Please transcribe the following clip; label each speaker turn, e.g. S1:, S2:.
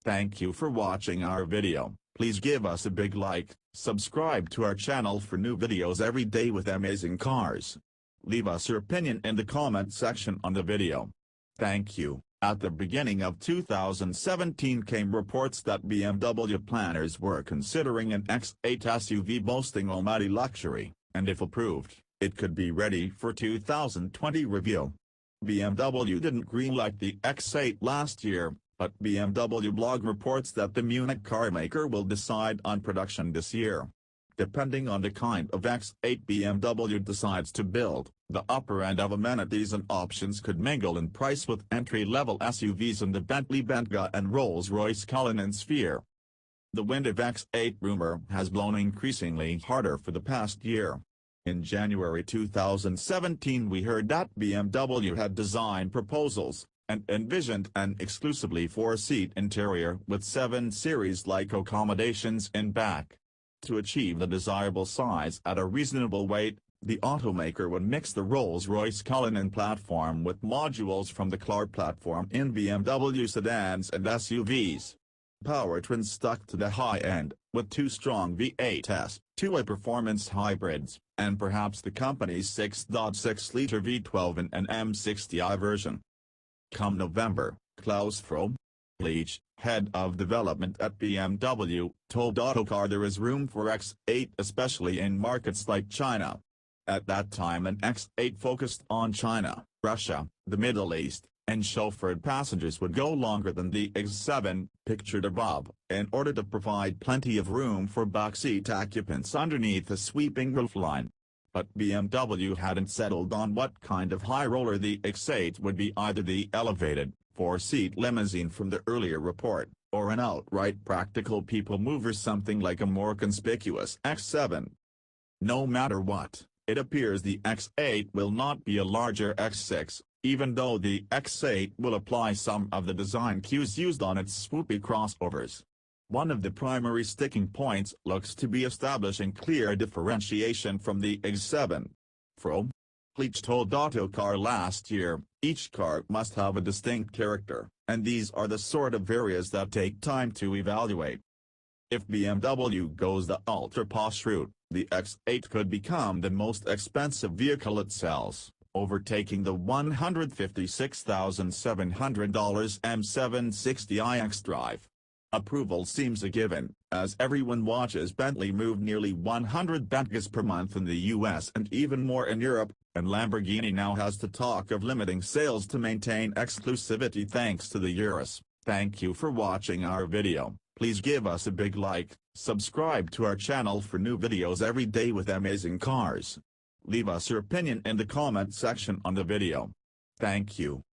S1: Thank you for watching our video. Please give us a big like, subscribe to our channel for new videos every day with amazing cars. Leave us your opinion in the comment section on the video. Thank you. At the beginning of 2017 came reports that BMW planners were considering an X8 SUV boasting almighty luxury, and if approved, it could be ready for 2020 review. BMW didn't greenlight the X8 last year, but BMW Blog reports that the Munich carmaker will decide on production this year. Depending on the kind of X8 BMW decides to build, the upper end of amenities and options could mingle in price with entry-level SUVs in the Bentley Bentayga and Rolls-Royce Cullinan sphere. The wind of X8 rumor has blown increasingly harder for the past year. In January 2017 we heard that BMW had design proposals, and envisioned an exclusively 4-seat interior with 7 series-like accommodations in back. To achieve the desirable size at a reasonable weight, the automaker would mix the Rolls-Royce Cullinan platform with modules from the CLAR platform in BMW sedans and SUVs. Powertrains stuck to the high end, with 2 strong V8s, 2 iPerformance hybrids, and perhaps the company's 6.6-liter V12 in an M60i version. Come November, Klaus Leach, head of development at BMW, told Autocar there is room for X8 especially in markets like China. At that time an X8 focused on China, Russia, the Middle East, and chauffeured passengers would go longer than the X7, pictured above, in order to provide plenty of room for backseat occupants underneath a sweeping roofline. But BMW hadn't settled on what kind of high roller the X8 would be, either the elevated, 4-seat limousine from the earlier report, or an outright practical people mover, something like a more conspicuous X7. No matter what, it appears the X8 will not be a larger X6, even though the X8 will apply some of the design cues used on its swoopy crossovers. One of the primary sticking points looks to be establishing clear differentiation from the X7. Leach told Autocar last year, each car must have a distinct character, and these are the sort of areas that take time to evaluate. If BMW goes the ultra-posh route, the X8 could become the most expensive vehicle it sells, overtaking the $156,700 M760i xDrive. Approval seems a given, as everyone watches Bentley move nearly 100 Bentaygas per month in the US and even more in Europe, and Lamborghini now has to talk of limiting sales to maintain exclusivity thanks to the Urus. Thank you for watching our video. Please give us a big like, subscribe to our channel for new videos every day with amazing cars. Leave us your opinion in the comment section on the video. Thank you.